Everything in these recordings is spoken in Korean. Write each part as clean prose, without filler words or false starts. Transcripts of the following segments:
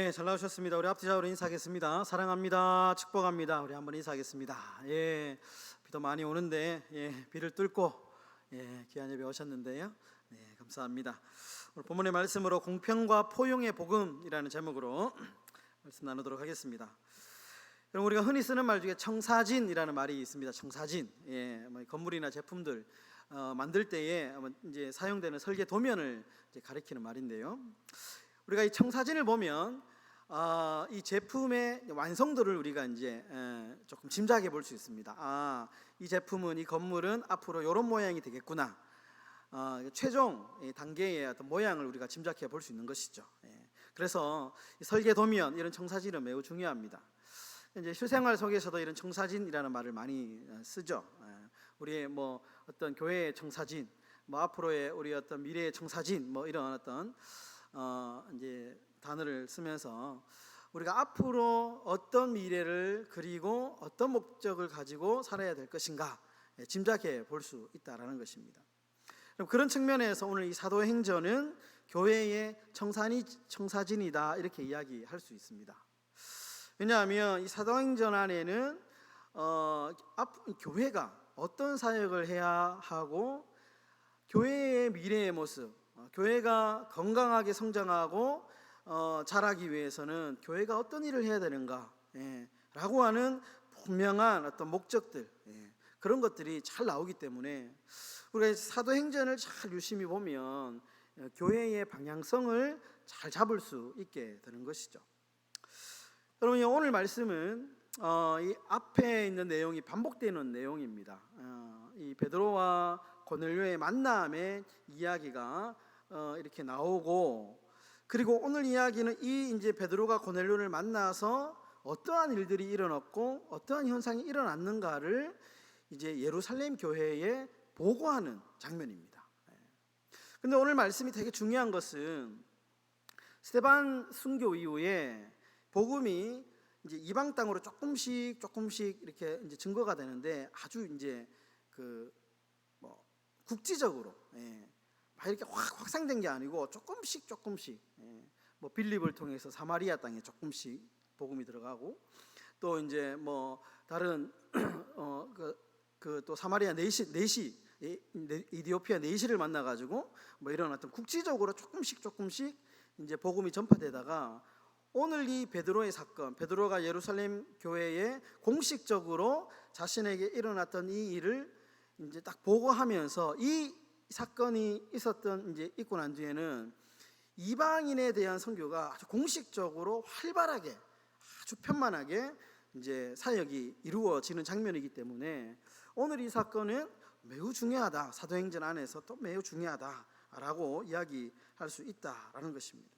네, 잘 나오셨습니다. 우리 앞뒤좌우로 인사하겠습니다. 사랑합니다. 축복합니다. 우리 한번 인사하겠습니다. 예, 비도 많이 오는데 비를 뚫고 귀한 예배 오셨는데요. 네, 감사합니다. 오늘 본문의 말씀으로 공평과 포용의 복음이라는 제목으로 말씀 나누도록 하겠습니다. 여러분, 우리가 흔히 쓰는 말 중에 청사진이라는 말이 있습니다. 청사진. 건물이나 제품들 만들 때에 이제 사용되는 설계 도면을 이제 가리키는 말인데요. 우리가 이 청사진을 보면 이 제품의 완성도를 우리가 이제 조금 짐작해 볼 수 있습니다. 이 제품은, 이 건물은 앞으로 이런 모양이 되겠구나. 최종 단계의 어떤 모양을 우리가 짐작해 볼 수 있는 것이죠. 그래서 이 설계 도면, 이런 청사진은 매우 중요합니다. 이제 실생활 속에서도 이런 청사진이라는 말을 많이 쓰죠. 우리의 어떤 교회의 청사진, 앞으로의 우리 어떤 미래의 청사진, 이런 어떤 이제 단어를 쓰면서 우리가 앞으로 어떤 미래를 그리고 어떤 목적을 가지고 살아야 될 것인가 짐작해 볼 수 있다라는 것입니다. 그런 측면에서 오늘 이 사도행전은 교회의 청사진이다, 이렇게 이야기할 수 있습니다. 왜냐하면 이 사도행전 안에는 교회가 어떤 사역을 해야 하고, 교회의 미래의 모습, 교회가 건강하게 성장하고 자라기 위해서는 교회가 어떤 일을 해야 되는가 라고 하는 분명한 어떤 목적들, 그런 것들이 잘 나오기 때문에 우리가 사도행전을 잘 유심히 보면 교회의 방향성을 잘 잡을 수 있게 되는 것이죠. 여러분, 오늘 말씀은 이 앞에 있는 내용이 반복되는 내용입니다. 이 베드로와 고넬료의 만남의 이야기가 이렇게 나오고, 그리고 오늘 이야기는 이 이제 베드로가 고넬료를 만나서 어떠한 일들이 일어났고 어떠한 현상이 일어났는가를 이제 예루살렘 교회에 보고하는 장면입니다. 근데 오늘 말씀이 되게 중요한 것은 스데반 순교 이후에 복음이 이제 이방 땅으로 조금씩 이렇게 이제 증거가 되는데, 아주 이제 국지적으로 막 이렇게 확산된 게 아니고 조금씩 빌립을 통해서 사마리아 땅에 조금씩 복음이 들어가고, 또 이제 다른 또 사마리아 네시 이디오피아 네시를 만나 가지고 이런 어떤 국지적으로 조금씩 이제 복음이 전파되다가, 오늘 이 베드로의 사건, 베드로가 예루살렘 교회에 공식적으로 자신에게 일어났던 이 일을 이제 딱 보고하면서, 이 사건이 있고 난 뒤에는 이방인에 대한 선교가 아주 공식적으로 활발하게, 아주 편만하게 이제 사역이 이루어지는 장면이기 때문에 오늘 이 사건은 매우 중요하다, 사도행전 안에서 또 매우 중요하다라고 이야기할 수 있다라는 것입니다.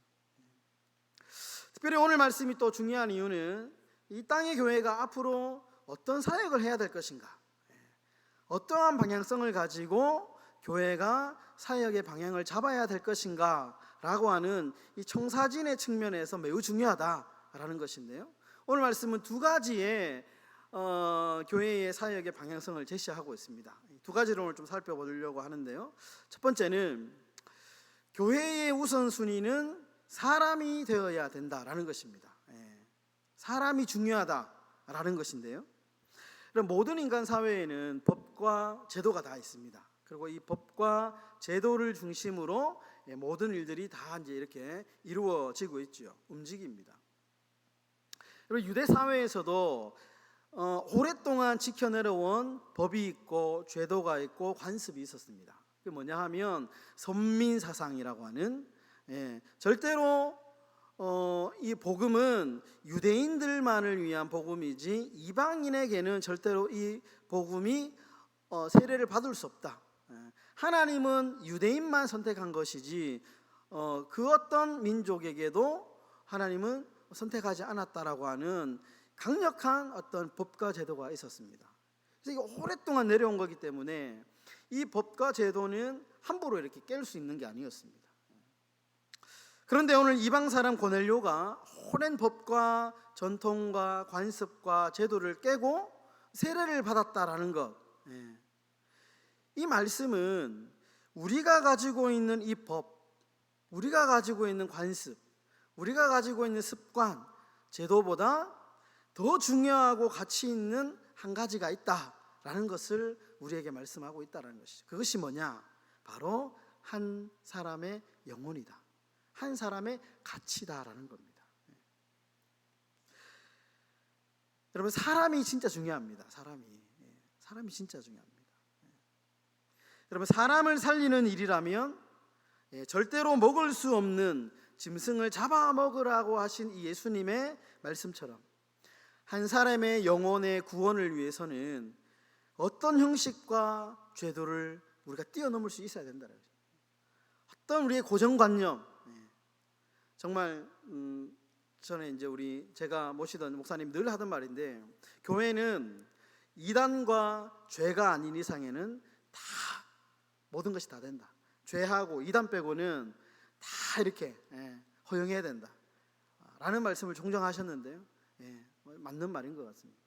특별히 오늘 말씀이 또 중요한 이유는 이 땅의 교회가 앞으로 어떤 사역을 해야 될 것인가, 어떠한 방향성을 가지고 교회가 사역의 방향을 잡아야 될 것인가 라고 하는 이 청사진의 측면에서 매우 중요하다라는 것인데요, 오늘 말씀은 두 가지의 교회의 사역의 방향성을 제시하고 있습니다. 두 가지를 오늘 좀 살펴보려고 하는데요, 첫 번째는 교회의 우선순위는 사람이 되어야 된다라는 것입니다. 사람이 중요하다라는 것인데요, 모든 인간 사회에는 법과 제도가 다 있습니다. 그리고 이 법과 제도를 중심으로 모든 일들이 다 이제 이렇게 이루어지고 있죠. 움직입니다. 그리고 유대 사회에서도 오랫동안 지켜내려온 법이 있고 제도가 있고 관습이 있었습니다. 그게 뭐냐 하면 선민사상이라고 하는, 절대로 이 복음은 유대인들만을 위한 복음이지 이방인에게는 절대로 이 복음이 세례를 받을 수 없다. 하나님은 유대인만 선택한 것이지 그 어떤 민족에게도 하나님은 선택하지 않았다라고 하는 강력한 어떤 법과 제도가 있었습니다. 그래서 이게 오랫동안 내려온 거기 때문에 이 법과 제도는 함부로 이렇게 깰 수 있는 게 아니었습니다. 그런데 오늘 이방 사람 고넬료가 오랜 법과 전통과 관습과 제도를 깨고 세례를 받았다라는 것, 이 말씀은 우리가 가지고 있는 이 법, 우리가 가지고 있는 관습, 우리가 가지고 있는 습관, 제도보다 더 중요하고 가치 있는 한 가지가 있다라는 것을 우리에게 말씀하고 있다는 것이죠. 그것이 뭐냐? 바로 한 사람의 영혼이다. 한 사람의 가치다라는 겁니다. 여러분, 사람이 진짜 중요합니다. 사람이 진짜 중요합니다. 여러분, 사람을 살리는 일이라면 절대로 먹을 수 없는 짐승을 잡아먹으라고 하신 이 예수님의 말씀처럼 한 사람의 영혼의 구원을 위해서는 어떤 형식과 제도를 우리가 뛰어넘을 수 있어야 된다는 거죠. 어떤 우리의 고정관념, 정말 전에 이제 제가 모시던 목사님 늘 하던 말인데, 교회는 이단과 죄가 아닌 이상에는 다 모든 것이 다 된다. 죄하고 이단 빼고는 다 이렇게 허용해야 된다 라는 말씀을 종종 하셨는데요, 맞는 말인 것 같습니다.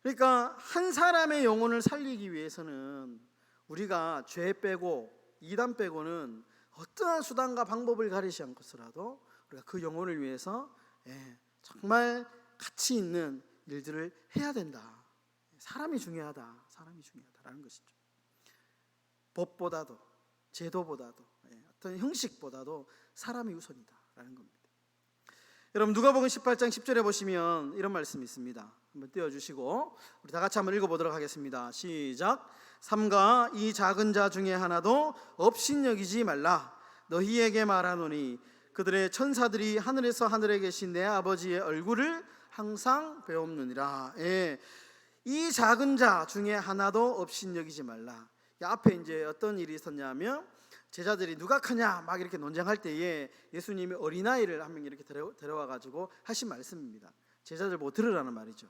그러니까 한 사람의 영혼을 살리기 위해서는 우리가 죄 빼고 이단 빼고는 어떠한 수단과 방법을 가리지 않고서라도 우리가 그 영혼을 위해서 정말 가치 있는 일들을 해야 된다. 사람이 중요하다라는 것이죠. 법보다도 제도보다도 어떤 형식보다도 사람이 우선이다라는 겁니다. 여러분, 누가복음 18장 10절에 보시면 이런 말씀이 있습니다. 한번 띄워주시고 우리 다 같이 한번 읽어보도록 하겠습니다. 시작. 삼가 이 작은 자 중에 하나도 업신여기지 말라. 너희에게 말하노니 그들의 천사들이 하늘에서 하늘에 계신 내 아버지의 얼굴을 항상 배움느니라. 이 작은 자 중에 하나도 업신여기지 말라. 앞에 이제 어떤 일이 있었냐면, 제자들이 누가 크냐 막 이렇게 논쟁할 때에 예수님이 어린아이를 한 명 이렇게 데려와 가지고 하신 말씀입니다. 제자들 뭐 들으라는 말이죠.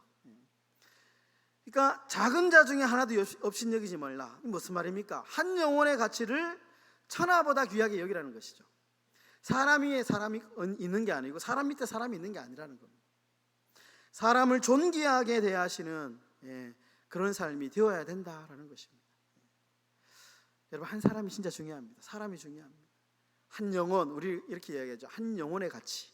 그러니까 작은 자 중에 하나도 업신여기지 말라. 무슨 말입니까? 한 영혼의 가치를 천하보다 귀하게 여기라는 것이죠. 사람 위에 사람이 있는 게 아니고 사람 밑에 사람이 있는 게 아니라는 겁니다. 사람을 존귀하게 대하시는 그런 삶이 되어야 된다라는 것입니다. 여러분, 한 사람이 진짜 중요합니다. 사람이 중요합니다. 한 영혼, 우리 이렇게 이야기하죠. 한 영혼의 가치.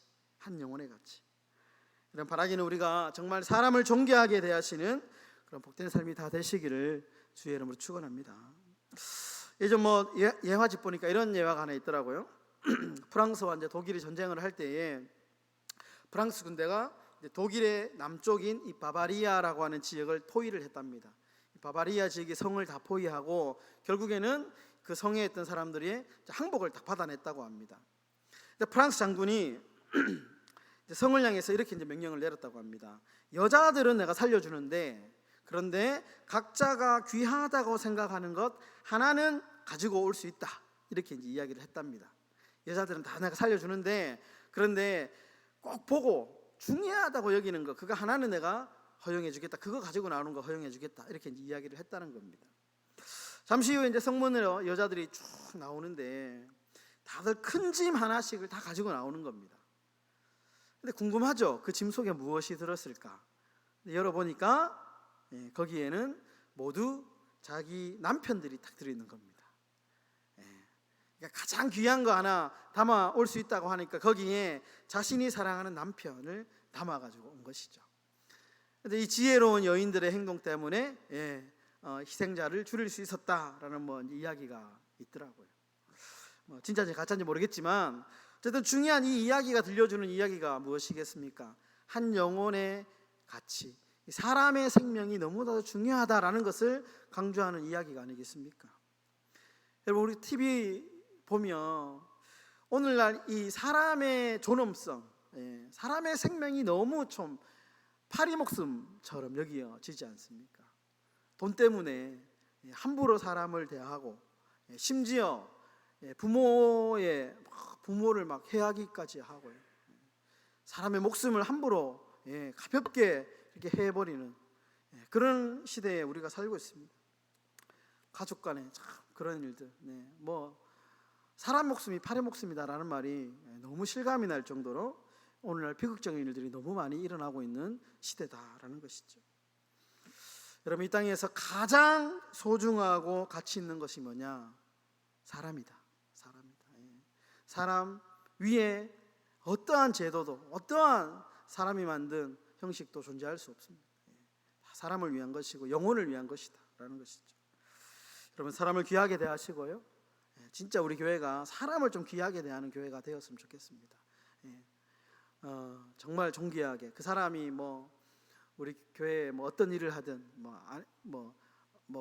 이런 바라기는 우리가 정말 사람을 존귀하게 대하시는 그런 복된 삶이 다 되시기를 주의 이름으로 축원합니다. 예전 예화집 보니까 이런 예화가 하나 있더라고요. 프랑스와 이제 독일이 전쟁을 할 때에 프랑스 군대가 독일의 남쪽인 이 바바리아라고 하는 지역을 포위를 했답니다. 바바리아 지역의 성을 다 포위하고 결국에는 그 성에 있던 사람들이 항복을 다 받아냈다고 합니다. 프랑스 장군이 성을 향해서 이렇게 이제 명령을 내렸다고 합니다. 여자들은 내가 살려주는데, 그런데 각자가 귀하다고 생각하는 것 하나는 가지고 올 수 있다. 이렇게 이제 이야기를 했답니다. 여자들은 다 내가 살려주는데, 그런데 꼭 보고 중요하다고 여기는 거, 그거 하나는 내가 허용해 주겠다. 그거 가지고 나오는 거 허용해 주겠다. 이렇게 이제 이야기를 했다는 겁니다. 잠시 후에 이제 성문으로 여자들이 쭉 나오는데 다들 큰 짐 하나씩을 다 가지고 나오는 겁니다. 근데 궁금하죠? 그 짐 속에 무엇이 들었을까? 열어보니까 거기에는 모두 자기 남편들이 딱 들어있는 겁니다. 그러니까 가장 귀한 거 하나 담아 올 수 있다고 하니까 거기에 자신이 사랑하는 남편을 담아가지고 온 것이죠. 근데 이 지혜로운 여인들의 행동 때문에 희생자를 줄일 수 있었다라는 이야기가 있더라고요. 진짜인지 가짜인지 모르겠지만 어쨌든 중요한 이 이야기가 들려주는 이야기가 무엇이겠습니까? 한 영혼의 가치, 사람의 생명이 너무나도 중요하다라는 것을 강조하는 이야기가 아니겠습니까? 여러분, 우리 TV 보면 오늘날 이 사람의 존엄성, 사람의 생명이 너무 좀 파리 목숨처럼 여겨지지 않습니까? 돈 때문에 함부로 사람을 대하고 심지어 부모를 막 해하기까지 하고요. 사람의 목숨을 함부로 가볍게 이렇게 해버리는 그런 시대에 우리가 살고 있습니다. 가족 간에 참 그런 일들, 사람 목숨이 파리 목숨이다라는 말이 너무 실감이 날 정도로 오늘날 비극적인 일들이 너무 많이 일어나고 있는 시대다라는 것이죠. 여러분, 이 땅에서 가장 소중하고 가치 있는 것이 뭐냐? 사람이다. 사람 위에 어떠한 제도도 어떠한 사람이 만든 형식도 존재할 수 없습니다. 사람을 위한 것이고 영혼을 위한 것이다 라는 것이죠. 여러분, 사람을 귀하게 대하시고요, 진짜 우리 교회가 사람을 좀 귀하게 대하는 교회가 되었으면 좋겠습니다. 정말 존귀하게 그 사람이 우리 교회에 어떤 일을 하든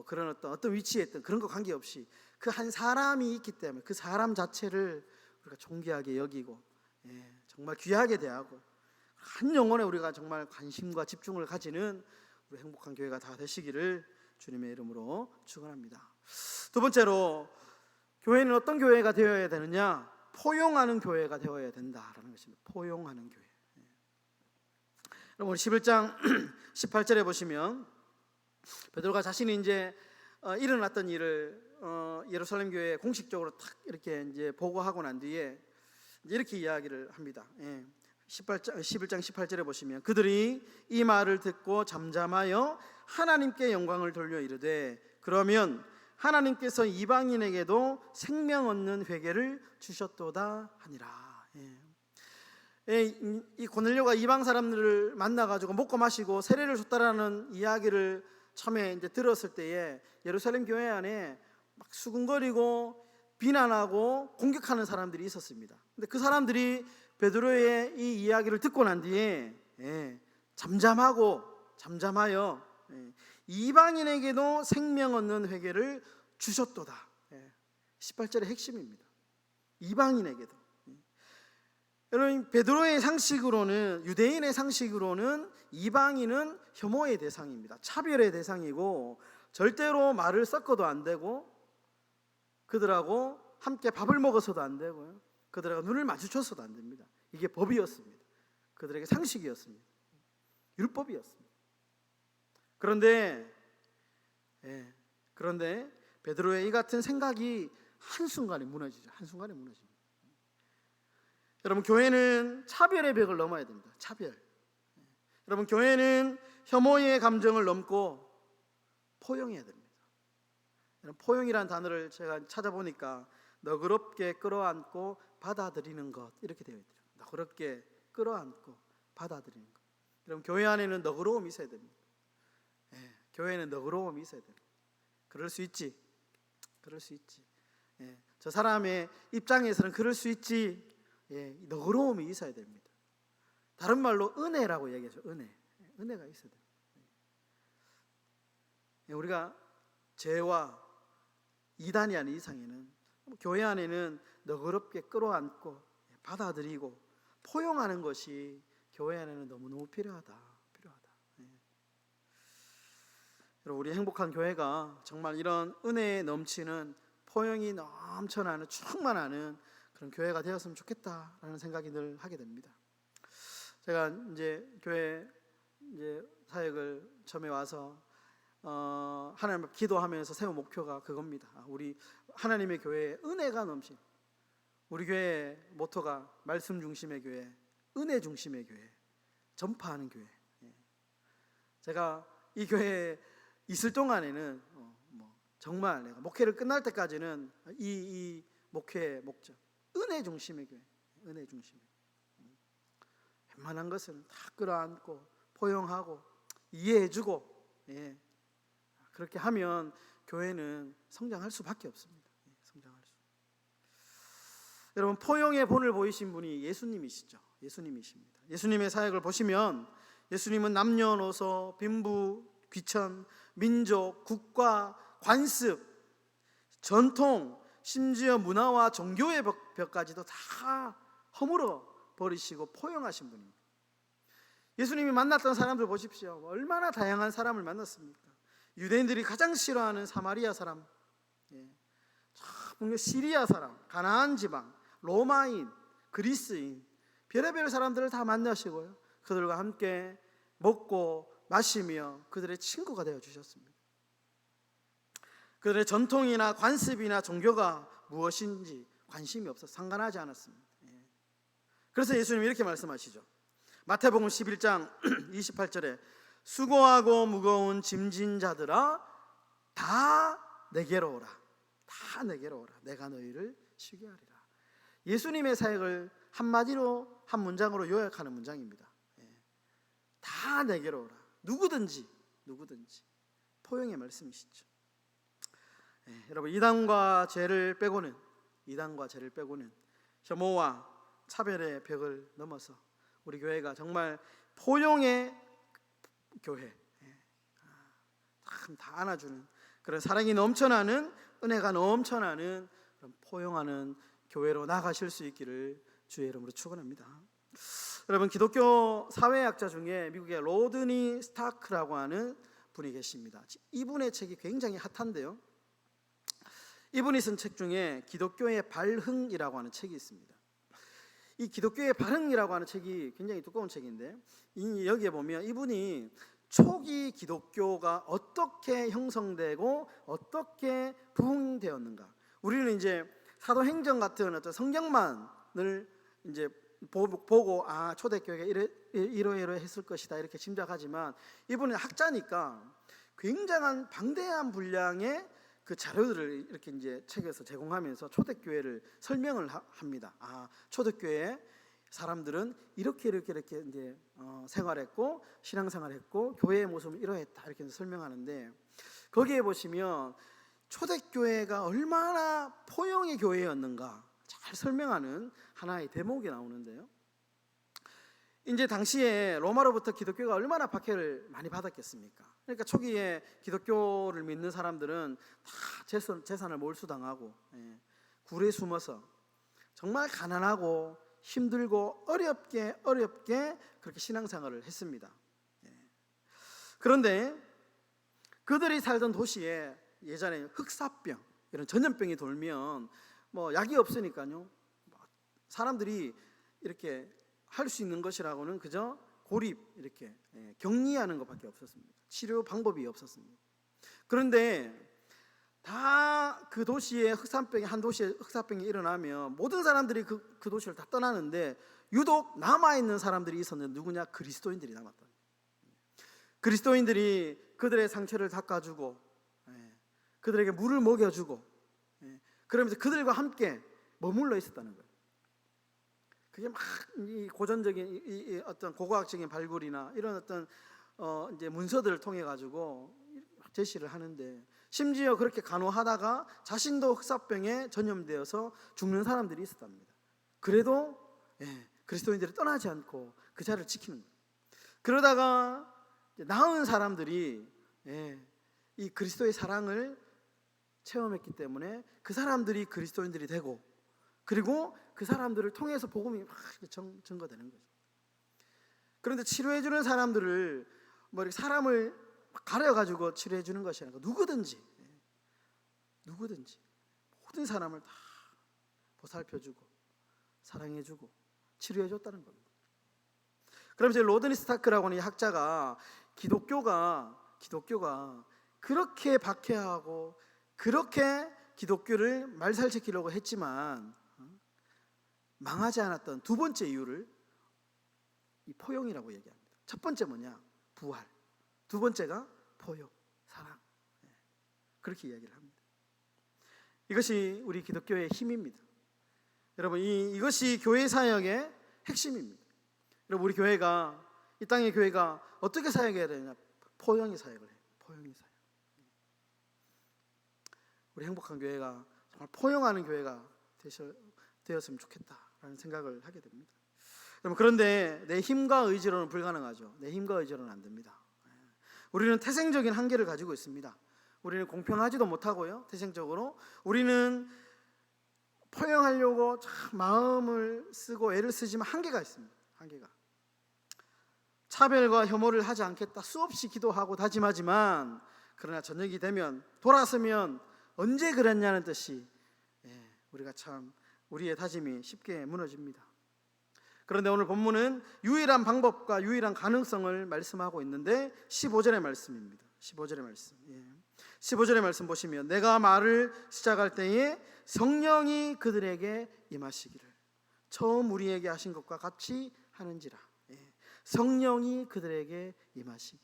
그런 어떤 위치에 있든 그런 거 관계없이 그 한 사람이 있기 때문에 그 사람 자체를 우리가 존귀하게 여기고, 정말 귀하게 대하고 한 영혼에 우리가 정말 관심과 집중을 가지는 우리 행복한 교회가 다 되시기를 주님의 이름으로 축원합니다. 두 번째로, 교회는 어떤 교회가 되어야 되느냐? 포용하는 교회가 되어야 된다라는 것입니다. 포용하는 교회. 여러분, 11장 18절에 보시면 베드로가 자신이 이제 일어났던 일을 예루살렘 교회에 공식적으로 탁 이렇게 이제 보고하고 난 뒤에 이렇게 이야기를 합니다. 11장 18절에 보시면 그들이 이 말을 듣고 잠잠하여 하나님께 영광을 돌려 이르되 그러면 하나님께서 이방인에게도 생명 얻는 회개를 주셨도다 하니라. 이 고넬료가 이방 사람들을 만나가지고 먹고 마시고 세례를 줬다라는 이야기를 처음에 이제 들었을 때에 예루살렘 교회 안에 막 수군거리고 비난하고 공격하는 사람들이 있었습니다. 근데 그 사람들이 베드로의 이 이야기를 듣고 난 뒤에 잠잠하여 이방인에게도 생명 얻는 회개를 주셨도다. 18절의 핵심입니다. 이방인에게도. 여러분, 베드로의 상식으로는, 유대인의 상식으로는 이방인은 혐오의 대상입니다. 차별의 대상이고 절대로 말을 섞어도 안 되고 그들하고 함께 밥을 먹어서도 안 되고요, 그들하고 눈을 마주쳤어도 안 됩니다. 이게 법이었습니다. 그들에게 상식이었습니다. 율법이었습니다. 그런데 베드로의 이 같은 생각이 한순간에 무너지죠. 한순간에 무너집니다. 여러분, 교회는 차별의 벽을 넘어야 됩니다. 차별. 여러분, 교회는 혐오의 감정을 넘고 포용해야 됩니다. 포용이라는 단어를 제가 찾아보니까 너그럽게 끌어안고 받아들이는 것, 이렇게 되어 있더라고요. 너그럽게 끌어안고 받아들이는 것. 여러분, 교회 안에는 너그러움이 있어야 됩니다. 교회는 너그러움이 있어야 됩니다. 그럴 수 있지. 저 사람의 입장에서는 그럴 수 있지. 너그러움이 있어야 됩니다. 다른 말로 은혜라고 얘기하죠. 은혜가 있어야 됩니다. 우리가 죄와 이단이 아닌 이상에는 교회 안에는 너그럽게 끌어안고 받아들이고 포용하는 것이 교회 안에는 너무너무 필요하다. 여러분, 우리 행복한 교회가 정말 이런 은혜에 넘치는 포용이 넘쳐나는 충만하는 그런 교회가 되었으면 좋겠다라는 생각이 늘 하게 됩니다. 제가 이제 교회 사역을 처음에 와서 하나님 앞에 기도하면서 세운 목표가 그겁니다. 우리 하나님의 교회에 은혜가 넘친, 우리 교회의 모토가 말씀 중심의 교회, 은혜 중심의 교회, 전파하는 교회. 제가 이 교회에 있을 동안에는 정말 내가 목회를 끝날 때까지는 이 목회의 목적, 은혜 중심의 교회, 은혜 중심의 웬만한 것은 다 끌어안고 포용하고 이해해주고, 그렇게 하면 교회는 성장할 수밖에 없습니다. 성장할 수. 여러분, 포용의 본을 보이신 분이 예수님이시죠. 예수님이십니다. 예수님의 사역을 보시면 예수님은 남녀노소, 빈부, 귀천, 민족, 국가, 관습, 전통, 심지어 문화와 종교의 벽까지도 다 허물어 버리시고 포용하신 분입니다. 예수님이 만났던 사람들 보십시오. 얼마나 다양한 사람을 만났습니까? 유대인들이 가장 싫어하는 사마리아 사람, 시리아 사람, 가나안 지방, 로마인, 그리스인, 별의별 사람들을 다 만나시고요, 그들과 함께 먹고 마시며 그들의 친구가 되어 주셨습니다. 그들의 전통이나 관습이나 종교가 무엇인지 관심이 없어 상관하지 않았습니다. 그래서 예수님이 이렇게 말씀하시죠. 마태복음 11장 28절에 수고하고 무거운 짐진 자들아 다 내게로 오라. 다 내게로 오라. 내가 너희를 쉬게 하리라. 예수님의 사역을 한마디로 한 문장으로 요약하는 문장입니다. 다 내게로 오라. 누구든지 포용의 말씀이시죠. 여러분, 이단과 죄를 빼고는 혐오와 차별의 벽을 넘어서 우리 교회가 정말 포용의 교회, 참 다 안아주는 그런 사랑이 넘쳐나는, 은혜가 넘쳐나는 그런 포용하는 교회로 나가실 수 있기를 주의 이름으로 축원합니다. 여러분, 기독교 사회학자 중에 미국의 로드니 스타크라고 하는 분이 계십니다. 이분의 책이 굉장히 핫한데요, 이분이 쓴 책 중에 기독교의 발흥이라고 하는 책이 있습니다. 이 기독교의 발흥이라고 하는 책이 굉장히 두꺼운 책인데, 여기에 보면 이분이 초기 기독교가 어떻게 형성되고 어떻게 부흥되었는가, 우리는 이제 사도행전 같은 어떤 성경만을 이제 보고 초대교회가 이러이러했을 것이다 이렇게 짐작하지만, 이분은 학자니까 굉장한 방대한 분량의 그 자료들을 이렇게 이제 책에서 제공하면서 초대교회를 설명을 합니다. 초대교회 사람들은 이렇게 이제 생활했고, 신앙생활했고, 교회의 모습은 이러했다 이렇게 설명하는데, 거기에 보시면 초대교회가 얼마나 포용의 교회였는가 잘 설명하는 하나의 대목이 나오는데요, 이제 당시에 로마로부터 기독교가 얼마나 박해를 많이 받았겠습니까? 그러니까 초기에 기독교를 믿는 사람들은 다 재산을 몰수당하고, 굴에 숨어서 정말 가난하고 힘들고 어렵게 그렇게 신앙생활을 했습니다. 그런데 그들이 살던 도시에 예전에 흑사병, 이런 전염병이 돌면 뭐 약이 없으니까요, 사람들이 이렇게 할 수 있는 것이라고는 그저 고립, 이렇게 격리하는 것밖에 없었습니다. 치료 방법이 없었습니다. 그런데 다 그 도시에 한 도시에 흑사병이 일어나면 모든 사람들이 그 도시를 다 떠나는데, 유독 남아있는 사람들이 있었는데 누구냐? 그리스도인들이 남았다. 그리스도인들이 그들의 상처를 닦아주고, 그들에게 물을 먹여주고, 그러면서 그들과 함께 머물러 있었다는 거예요. 그게 막 이 고전적인 이 어떤 고고학적인 발굴이나 이런 어떤 이제 문서들을 통해 가지고 제시를 하는데, 심지어 그렇게 간호하다가 자신도 흑사병에 전염되어서 죽는 사람들이 있었답니다. 그래도 그리스도인들이 떠나지 않고 그 자리를 지키는 거예요. 그러다가 나은 사람들이 이 그리스도의 사랑을 체험했기 때문에 그 사람들이 그리스도인들이 되고, 그리고 그 사람들을 통해서 복음이 막 증거되는 거죠. 그런데 치료해주는 사람들을 뭐 이렇게 사람을 가려가지고 치료해주는 것이 아니라 누구든지 모든 사람을 다 보살펴주고 사랑해주고 치료해줬다는 겁니다. 그럼 이제 로드니 스타크라고 하는 이 학자가 기독교가 그렇게 박해하고 그렇게 기독교를 말살시키려고 했지만 망하지 않았던 두 번째 이유를 이 포용이라고 얘기합니다. 첫 번째 뭐냐? 부활. 두 번째가 포용, 사랑. 그렇게 이야기를 합니다. 이것이 우리 기독교의 힘입니다. 여러분, 이것이 교회 사역의 핵심입니다. 여러분, 우리 교회가, 이 땅의 교회가 어떻게 사역해야 되느냐? 포용의 사역을 해요. 포용의 사역. 우리 행복한 교회가 정말 포용하는 교회가 되었으면 좋겠다라는 생각을 하게 됩니다. 여러분, 그런데 내 힘과 의지로는 불가능하죠. 내 힘과 의지로는 안 됩니다. 우리는 태생적인 한계를 가지고 있습니다. 우리는 공평하지도 못하고요, 태생적으로 우리는 포용하려고 참 마음을 쓰고 애를 쓰지만 한계가 있습니다. 한계가. 차별과 혐오를 하지 않겠다 수없이 기도하고 다짐하지만, 그러나 저녁이 되면 돌아서면 언제 그랬냐는 듯이 우리가 참 우리의 다짐이 쉽게 무너집니다. 그런데 오늘 본문은 유일한 방법과 유일한 가능성을 말씀하고 있는데 15절의 말씀입니다. 15절의 말씀. 15절의 말씀 보시면, 내가 말을 시작할 때에 성령이 그들에게 임하시기를, 처음 우리에게 하신 것과 같이 하는지라. 성령이 그들에게 임하시기.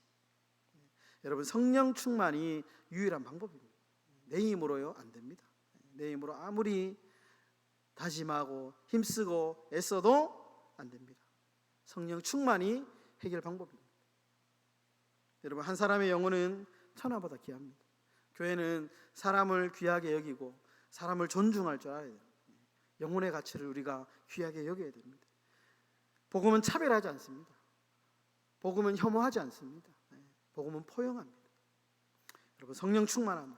여러분, 성령 충만이 유일한 방법입니다. 내 힘으로요 안 됩니다. 내 힘으로 아무리 다짐하고 힘쓰고 애써도 안 됩니다. 성령 충만이 해결 방법입니다. 여러분, 한 사람의 영혼은 천하보다 귀합니다. 교회는 사람을 귀하게 여기고 사람을 존중할 줄 알아야 돼요. 영혼의 가치를 우리가 귀하게 여겨야 됩니다. 복음은 차별하지 않습니다. 복음은 혐오하지 않습니다. 복음은 포용합니다. 여러분, 성령 충만함으로,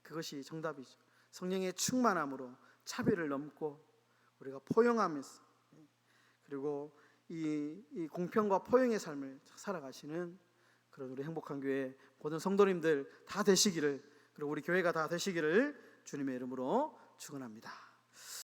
그것이 정답이죠. 성령의 충만함으로 차별을 넘고 우리가 포용하면서, 그리고 이 공평과 포용의 삶을 살아가시는 그런 우리 행복한 교회 모든 성도님들 다 되시기를, 그리고 우리 교회가 다 되시기를 주님의 이름으로 축원합니다.